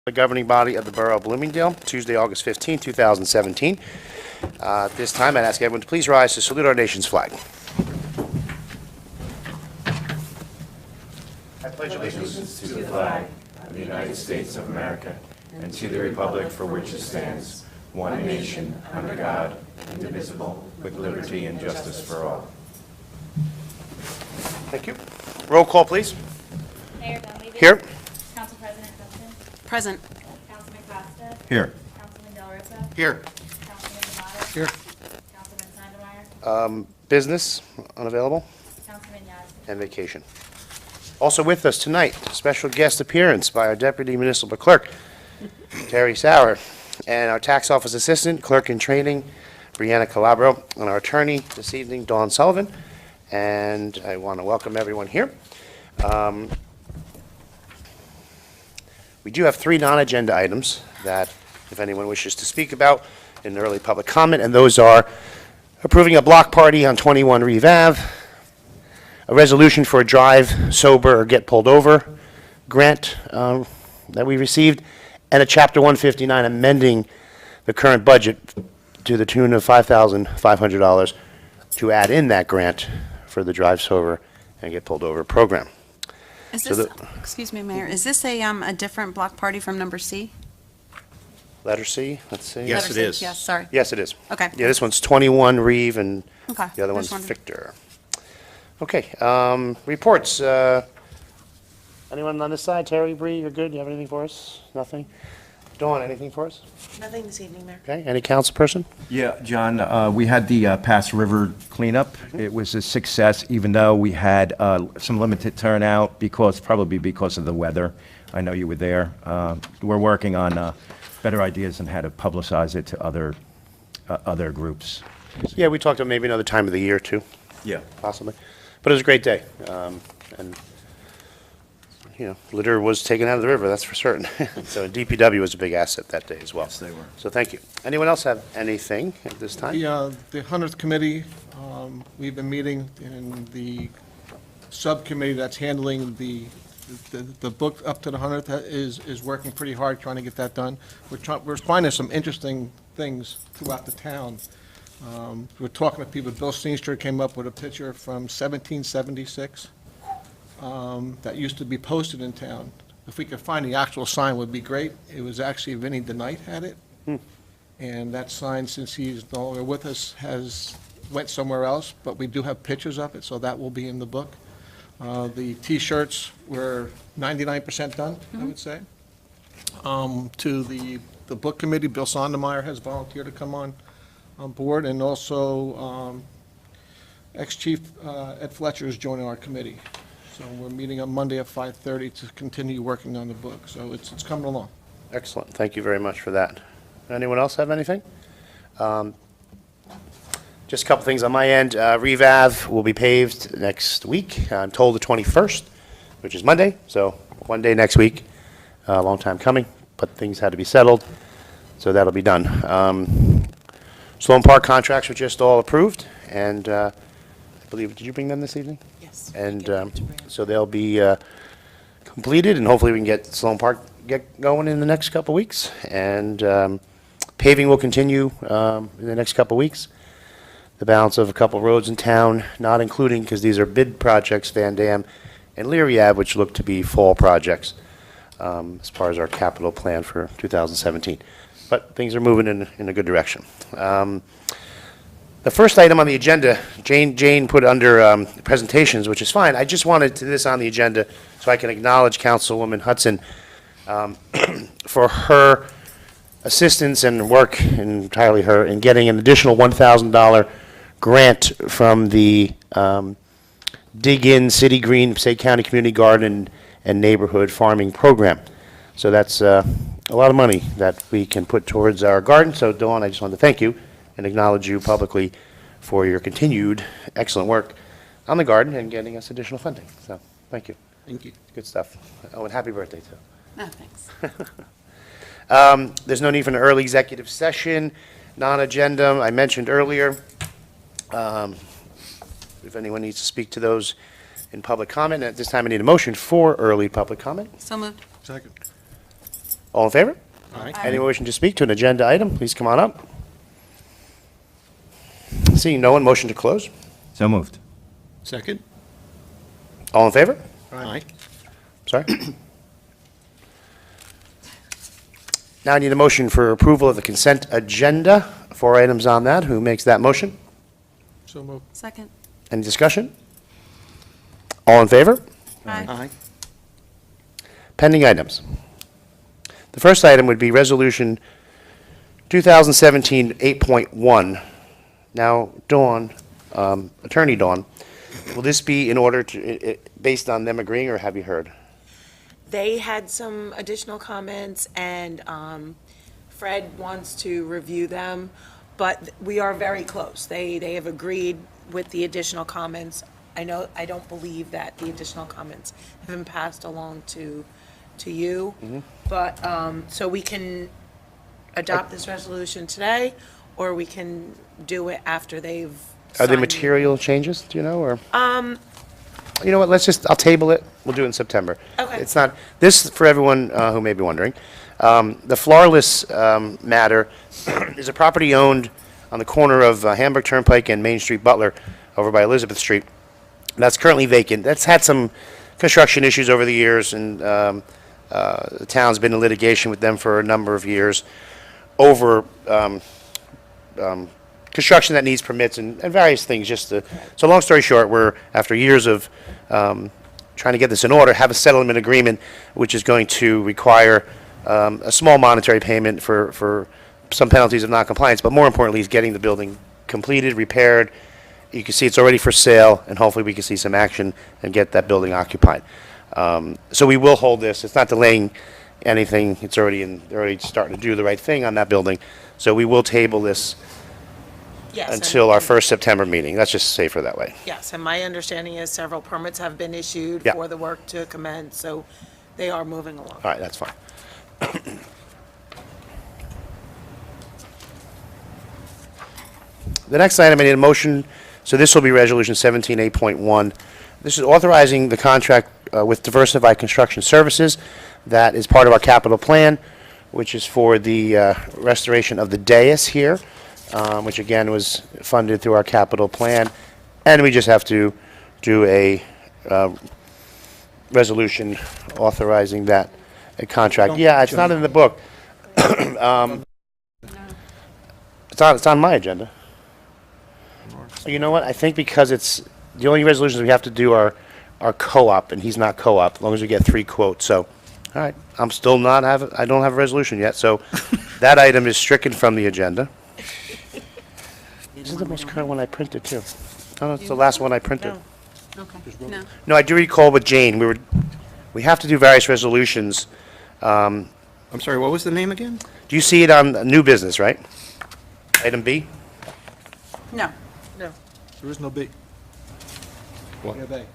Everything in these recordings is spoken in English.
The governing body of the Borough of Bloomingdale, Tuesday, August 15, 2017. At this time, I'd ask everyone to please rise to salute our nation's flag. I pledge allegiance to the flag of the United States of America and to the republic for which it stands, one nation, under God, indivisible, with liberty and justice for all. Thank you. Roll call, please. Mayor Dunleavy. Here. Council President Justin. Present. Councilman Costa. Here. Councilman Del Rosa. Here. Councilman Demotta. Here. Councilman Sandemeyer. Business, unavailable, Councilman Yazdi. and vacation. Also with us tonight, special guest appearance by our Deputy Municipal Clerk, Terry Sauer, and our Tax Office Assistant, Clerk in Training, Brianna Calabro, and our attorney this evening, Dawn Sullivan. And I want to welcome everyone here. We do have 3 non-agenda items that, if anyone wishes to speak about, in early public comment, and those are approving a block party on 21 Reeve Ave, a resolution for a drive sober or get pulled over grant that we received, and a Chapter 159 amending the current budget to the tune of $5,500 to add in that grant for the drive sober and get pulled over program. Is So this, excuse me, Mayor, is this a different block party from number C? Letter C, let's see. Yes, Letter it C? is. Yes, sorry. Yes, it is. Okay. Yeah, this one's 21 Reeve, and Okay. the other Just one's wondering. Victor. Okay, reports. Anyone on this side? Terry, Bree, you're good? You have anything for us? Nothing? Dawn, anything for us? Nothing this evening, Mayor. Okay, any council person? Yeah, John, we had the Pass River cleanup. It was a success, even though we had some limited turnout probably because of the weather. I know you were there. We're working on better ideas on how to publicize it to other groups. Yeah, we talked about maybe another time of the year, too, Yeah. possibly. But it was a great day. And, litter was taken out of the river, that's for certain. So DPW was a big asset that day as well. Yes, they were. So thank you. Anyone else have anything at this time? The 100th Committee, we've been meeting in the subcommittee that's handling the book up to the 100th is working pretty hard trying to get that done. We're finding some interesting things throughout the town. We're talking to people. Bill Seenster came up with a picture from 1776 that used to be posted in town. If we could find the actual sign, would be great. It was actually Vinnie DeKnight had it. And that sign, since he's no longer with us, went somewhere else, but we do have pictures of it, so that will be in the book. The T-shirts were 99% done, I would say. To the book committee, Bill Sandemeyer has volunteered to come on board, and also ex-chief Ed Fletcher is joining our committee. So we're meeting on Monday at 5:30 to continue working on the book, so it's coming along. Excellent. Thank you very much for that. Anyone else have anything? Just a couple things on my end. Reeve Ave will be paved next week. I'm told the 21st, which is Monday, so one day next week. A long time coming, but things had to be settled, so that'll be done. Sloan Park contracts were just all approved, and I believe, did you bring them this evening? Yes. And so they'll be completed, and hopefully we can get Sloan Park get going in the next couple weeks. And paving will continue in the next couple weeks. The balance of a couple roads in town, not including, because these are bid projects, Van Dam and Leary Ave, which look to be fall projects as far as our capital plan for 2017. But things are moving in a good direction. The first item on the agenda, Jane put under presentations, which is fine. I just wanted this on the agenda so I can acknowledge Councilwoman Hudson for her assistance and work, entirely her, in getting an additional $1,000 grant from the Dig In City Green, Passaic County Community Garden and Neighborhood Farming Program. So that's a lot of money that we can put towards our garden. So Dawn, I just wanted to thank you and acknowledge you publicly for your continued excellent work on the garden and getting us additional funding. So thank you. Thank you. Good stuff. Oh, and happy birthday, too. No, thanks. There's no need for an early executive session. Non-agenda, I mentioned earlier. If anyone needs to speak to those in public comment, at this time I need a motion for early public comment. So moved. Second. All in favor? Aye. Anyone wishing to speak to an agenda item, please come on up. Seeing no one, motion to close. So moved. Second? All in favor? Aye. Sorry. Now I need a motion for approval of the consent agenda. 4 items on that. Who makes that motion? So moved. Second. Any discussion? All in favor? Aye. Pending items. The first item would be Resolution 2017 8.1. Now, Dawn, Attorney Dawn, will this be in order to, based on them agreeing, or have you heard? They had some additional comments, and Fred wants to review them, but we are very close. They have agreed with the additional comments. I don't believe that the additional comments have been passed along to you. But, so we can adopt this resolution today, or we can do it after they've Are there signed it. material changes, do you know, or? You know what, I'll table it, we'll do it in September. Okay. It's not, this, for everyone who may be wondering, the Floorless matter is a property owned on the corner of Hamburg Turnpike and Main Street Butler, over by Elizabeth Street. That's currently vacant. That's had some construction issues over the years, and the town's been in litigation with them for a number of years over construction that needs permits and various things, so long story short, we're, after years of trying to get this in order, have a settlement agreement which is going to require a small monetary payment for some penalties of noncompliance, but more importantly is getting the building completed, repaired. You can see it's already for sale, and hopefully we can see some action and get that building occupied. So we will hold this. It's not delaying anything. It's already they're already starting to do the right thing on that building. So we will table this Yes, and- until our first September meeting. That's just safer that way. Yes, and my understanding is several permits have been issued Yeah. for the work to commence, so they are moving along. All right, that's fine. The next item, I need a motion, so this will be Resolution 17 8.1. This is authorizing the contract with Diversified Construction Services. That is part of our capital plan, which is for the restoration of the dais here, which again was funded through our capital plan. And we just have to do a resolution authorizing that, a contract. Yeah, it's not in the book. It's on my agenda. You know what? I think because it's, the only resolutions we have to do are co-op, and he's not co-op, as long as we get 3 quotes. So, all right, I don't have a resolution yet, so that item is stricken from the agenda. This is the most current one I printed, too. Oh, it's the last one I printed. Okay. No. No, I do recall with Jane, we have to do various resolutions. I'm sorry, what was the name again? Do you see it on new business, right? Item B? No. No. There is no B. What? Yeah, they.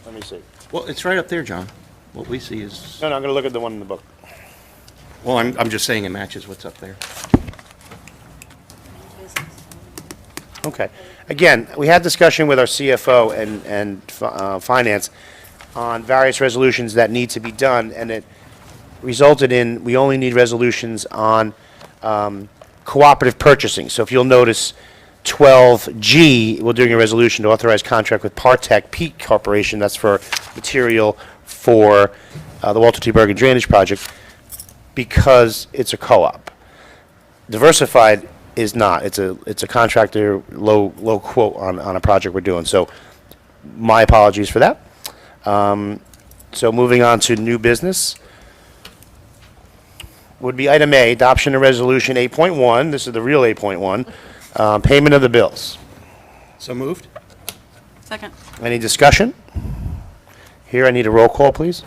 Let me see. Well, it's right up there, John. What we see is, No, I'm going to look at the one in the book. well, I'm just saying it matches what's up there. Okay. Again, we had discussion with our CFO and finance on various resolutions that need to be done, and it resulted in, we only need resolutions on cooperative purchasing. So if you'll notice, 12G, we're doing a resolution to authorize contract with Partech Peak Corporation. That's for material for the Walter T. Bergen Drainage Project, because it's a co-op. Diversified is not. It's a contractor, low quote on a project we're doing. So my apologies for that. So moving on to new business would be item A, adoption of resolution 8.1. This is the real 8.1, payment of the bills. So moved? Second. Any discussion? Here, I need a roll call, please.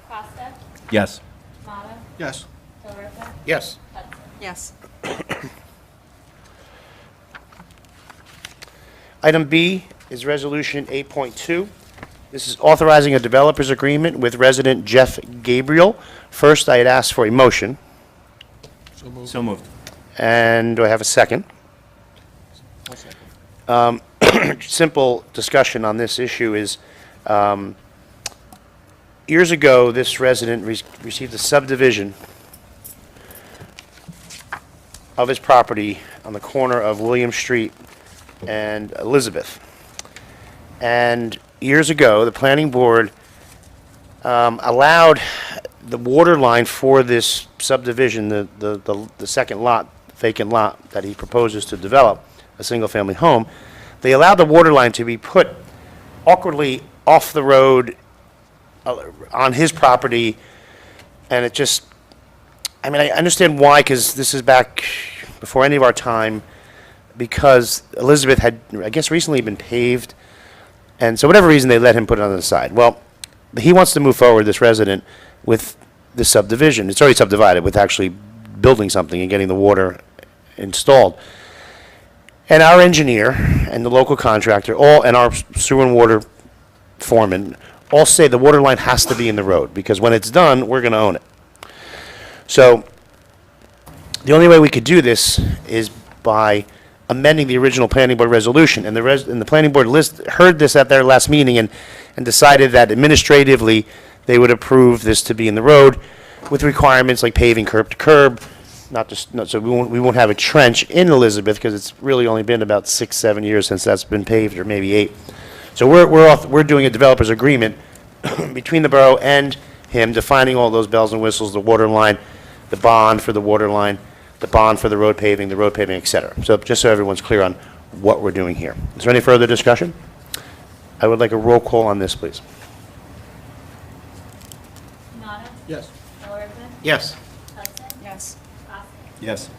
Costa, Yes. Tomato, Yes. Delripa, Yes. Hudson. Yes. Item B is Resolution 8.2. This is authorizing a developer's agreement with resident Jeff Gabriel. First, I'd ask for a motion, So moved. So moved. and do I have a second? I'll second. Simple discussion on this issue is, years ago, this resident received a subdivision of his property on the corner of William Street and Elizabeth. And years ago, the planning board allowed the water line for this subdivision, the second lot, vacant lot that he proposes to develop, a single-family home. They allowed the water line to be put awkwardly off the road on his property, and it just, I mean, I understand why, because this is back before any of our time, because Elizabeth had, I guess, recently been paved, and so whatever reason, they let him put it on the side. Well, he wants to move forward, this resident, with the subdivision. It's already subdivided, with actually building something and getting the water installed. And our engineer and the local contractor, and our sewer and water foreman, all say the water line has to be in the road, because when it's done, we're going to own it. So the only way we could do this is by amending the original planning board resolution. And the planning board heard this at their last meeting and decided that administratively they would approve this to be in the road with requirements like paving curb to curb, so we won't have a trench in Elizabeth, because it's really only been about 6-7 years since that's been paved, or maybe 8. So we're doing a developer's agreement between the borough and him, defining all those bells and whistles, the water line, the bond for the water line, the bond for the road paving, et cetera. So just so everyone's clear on what we're doing here. Is there any further discussion? I would like a roll call on this, please. Tomato? Yes. Delariva? Yes. Hudson? Yes. Costa? Yes.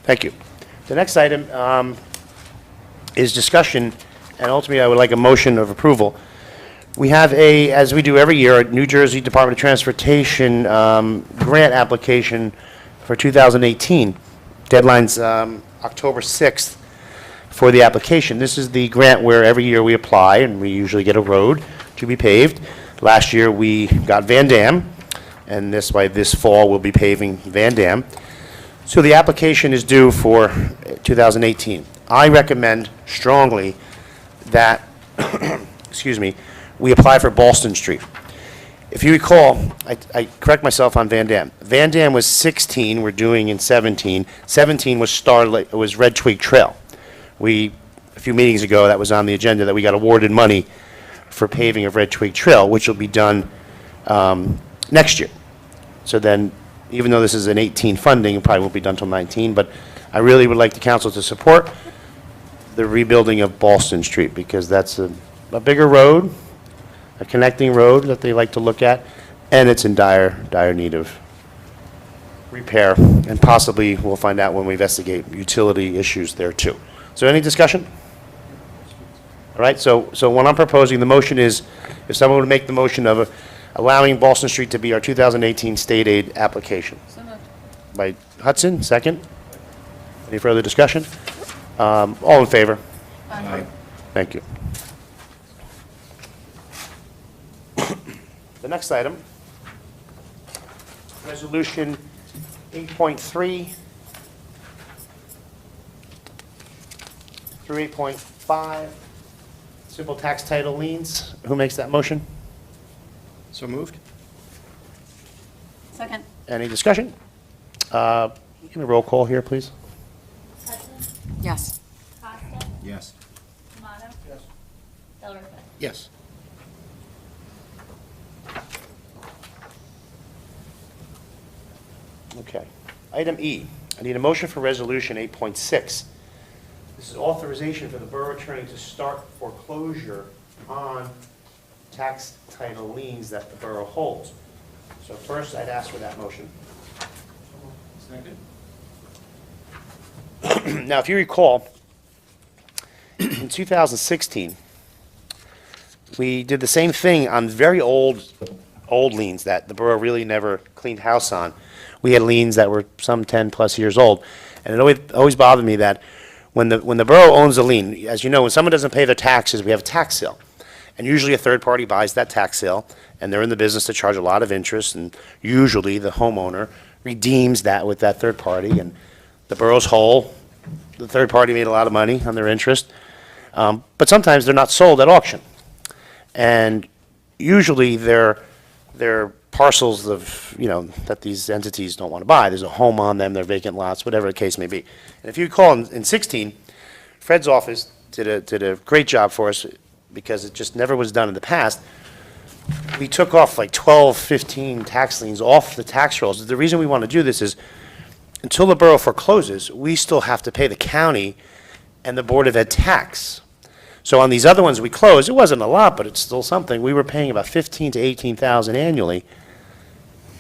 Thank you. The next item is discussion, and ultimately I would like a motion of approval. We have as we do every year, a New Jersey Department of Transportation grant application for 2018. Deadline's October 6th for the application. This is the grant where every year we apply, and we usually get a road to be paved. Last year we got Van Dam, and this fall we'll be paving Van Dam. So the application is due for 2018. I recommend strongly that, excuse me, we apply for Boston Street. If you recall, I correct myself on Van Dam. Van Dam was 16, we're doing in 17. 17 was Red Twig Trail. A few meetings ago, that was on the agenda, that we got awarded money for paving of Red Twig Trail, which will be done next year. So then, even though this is an 18 funding, it probably won't be done until 19, but I really would like the council to support the rebuilding of Boston Street, because that's a bigger road, a connecting road that they like to look at, and it's in dire need of repair, and possibly, we'll find out when we investigate utility issues there too. So any discussion? All right, so what I'm proposing, the motion is, if someone would make the motion of allowing Boston Street to be our 2018 state aid application. So moved. By Hudson, second. Any further discussion? All in favor? Aye. Thank you. The next item, Resolution 8.3 through 8.5, simple tax title liens. Who makes that motion? So moved? Second. Any discussion? Give me a roll call here, please. Hudson? Yes. Costa? Yes. Tomato? Yes. Delariva? Yes. Okay. Item E, I need a motion for Resolution 8.6. This is authorization for the borough attorney to start foreclosure on tax title liens that the borough holds. So first, I'd ask for that motion. Second. Now, if you recall, in 2016, we did the same thing on very old liens that the borough really never cleaned house on. We had liens that were some 10-plus years old, and it always bothered me that when the borough owns a lien, as you know, when someone doesn't pay their taxes, we have a tax sale. And usually a third party buys that tax sale, and they're in the business to charge a lot of interest, and usually the homeowner redeems that with that third party, and the borough's whole. The third party made a lot of money on their interest. But sometimes they're not sold at auction. And usually they're parcels of, that these entities don't want to buy. There's a home on them, they're vacant lots, whatever the case may be. And if you recall, in 16, Fred's office did a great job for us because it just never was done in the past. We took off like 12, 15 tax liens off the tax rolls. The reason we want to do this is until the borough forecloses, we still have to pay the county and the Board of Ed tax. So on these other ones we closed, it wasn't a lot, but it's still something. We were paying about 15 to 18,000 annually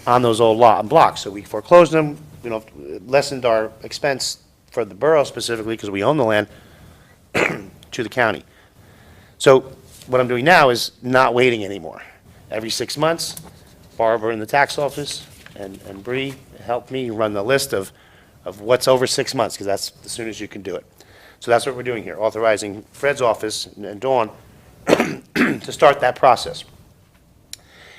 on those old lot and blocks. So we foreclosed them, lessened our expense for the borough specifically because we own the land to the county. So what I'm doing now is not waiting anymore. Every 6 months, Barbara in the tax office and Bree help me run the list of what's over 6 months, because that's as soon as you can do it. So that's what we're doing here, authorizing Fred's office and Dawn to start that process.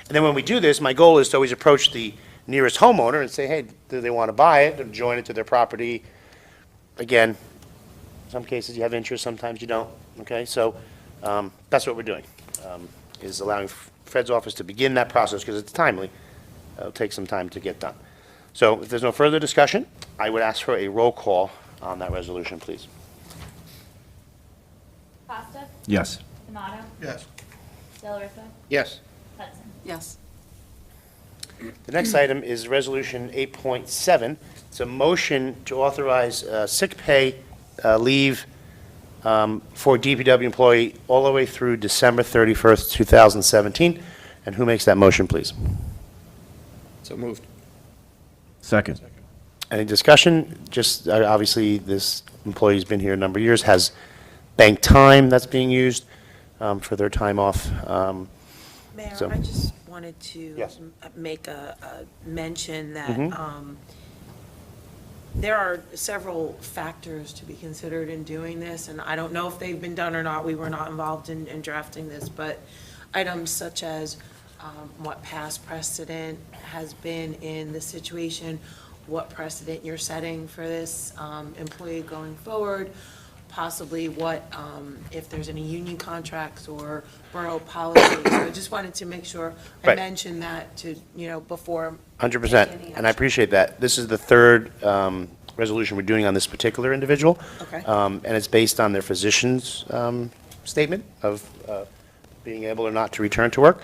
And then when we do this, my goal is to always approach the nearest homeowner and say, hey, do they want to buy it or join it to their property? Again, in some cases you have interest, sometimes you don't, okay? So that's what we're doing, is allowing Fred's office to begin that process because it's timely. It'll take some time to get done. So if there's no further discussion, I would ask for a roll call on that resolution, please. Costa? Yes. Tomato? Yes. Delariva? Yes. Hudson? Yes. The next item is Resolution 8.7. It's a motion to authorize sick pay leave for DPW employee all the way through December 31st, 2017. And who makes that motion, please? So moved. Second. Any discussion? Just, obviously, this employee's been here a number of years, has bank time that's being used for their time off. Mayor, So- I just wanted to Yes. make a mention that Mhm. there are several factors to be considered in doing this, and I don't know if they've been done or not. We were not involved in drafting this, but items such as what past precedent has been in the situation, what precedent you're setting for this employee going forward, possibly what, if there's any union contracts or borough policies. So I just wanted to make sure I Right. mentioned that to, before. 100%, and I appreciate that. This is the third resolution we're doing on this particular individual. Okay. And it's based on their physician's statement of being able or not to return to work.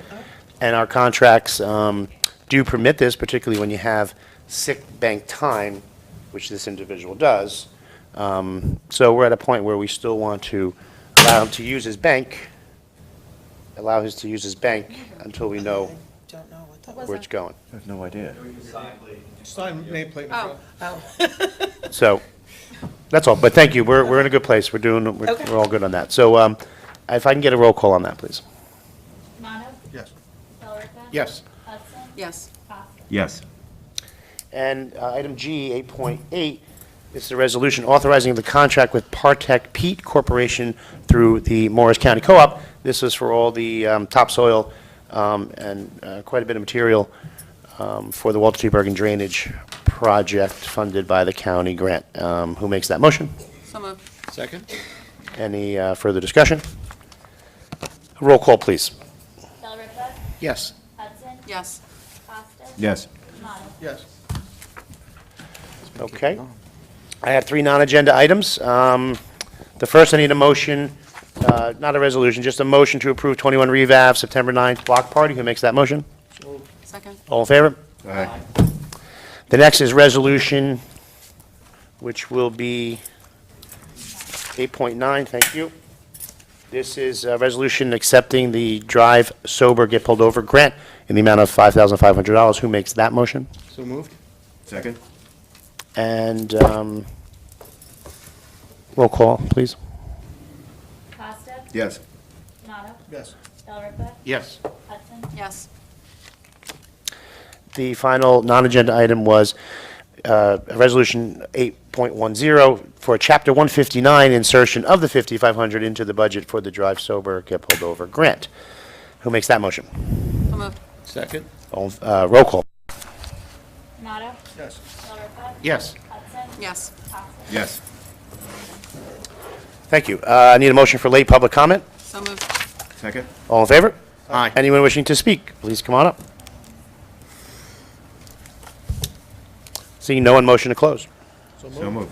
And our contracts do permit this, particularly when you have sick bank time, which this individual does. So we're at a point where we still want to allow him to use his bank, until we know Don't know what that was. where it's going. I have no idea. Sign nameplate. Oh. So, that's all, but thank you, we're in a good place, Okay. we're all good on that. So, if I can get a roll call on that, please. Tomato? Yes. Delariva? Yes. Hudson? Yes. Costa? Yes. And item G, 8.8, is the resolution authorizing the contract with Partech Peat Corporation through the Morris County Co-op. This is for all the topsoil and quite a bit of material for the Walter T. Bergen Drainage Project funded by the county grant. Who makes that motion? So moved. Second? Any further discussion? Roll call, please. Delariva? Yes. Hudson? Yes. Costa? Yes. Tomato? Yes. Okay. I have three non-agenda items. The first, I need a motion, not a resolution, just a motion to approve 21 Reeve Ave, September 9th block party. Who makes that motion? Second. All in favor? Aye. The next is resolution, which will be 8.9, thank you. This is a resolution accepting the Drive Sober Get Pulled Over grant in the amount of $5,500. Who makes that motion? So moved? Second. And roll call, please. Costa? Yes. Tomato? Yes. Delariva? Yes. Hudson? Yes. The final non-agenda item was Resolution 8.10 for Chapter 159 insertion of the 5,500 into the budget for the Drive Sober Get Pulled Over grant. Who makes that motion? So moved. Second? Roll call. Tomato? Yes. Delariva? Yes. Hudson? Yes. Costa? Yes. Thank you. I need a motion for late public comment. So moved. Second? All in favor? Aye. Anyone wishing to speak, please come on up. Seeing no one, motion to close. So moved.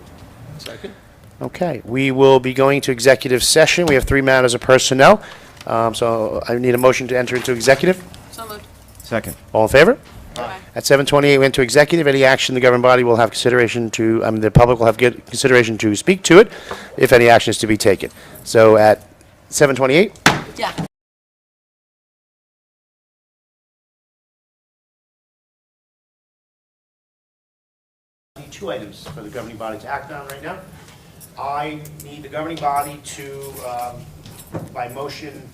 Second? Okay, we will be going to executive session. We have 3 matters of personnel. So I need a motion to enter into executive. So moved. Second. All in favor? Aye. At 7:28, we enter executive. Any action the governing body will have consideration to, the public will have good consideration to speak to it, if any action is to be taken. So at 7:28, Yeah. two items for the governing body to act on right now. I need the governing body to, by motion,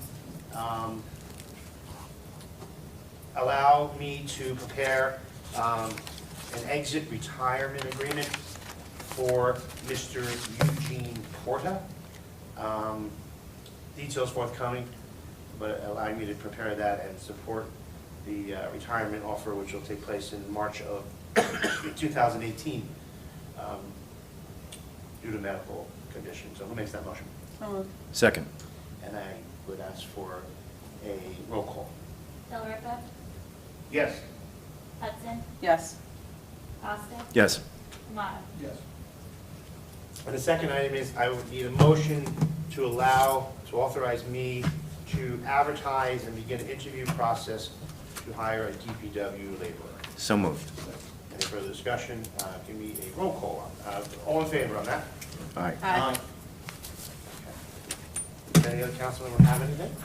allow me to prepare an exit retirement agreement for Mr. Eugene Porta. Details forthcoming, but allowing me to prepare that and support the retirement offer, which will take place in March of 2018, due to medical conditions. So who makes that motion? So moved. Second. And I would ask for a roll call. Delripa, Yes. Hudson, Yes. Costa, Yes. Tomato. Yes. And the second item is I would need a motion to authorize me to advertise and begin an interview process to hire a DPW laborer. So moved. Any further discussion? Give me a roll call. All in favor on that? Aye. Aye. Any other council member have anything?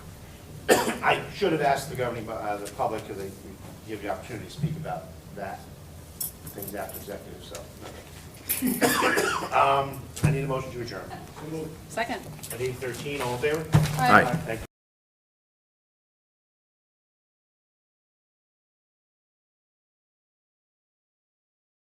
I should have asked the governing, the public, because they give you the opportunity to speak about that, things after executive, so. I need a motion to adjourn. Second. At 8:13, all in favor? Aye. Thank you.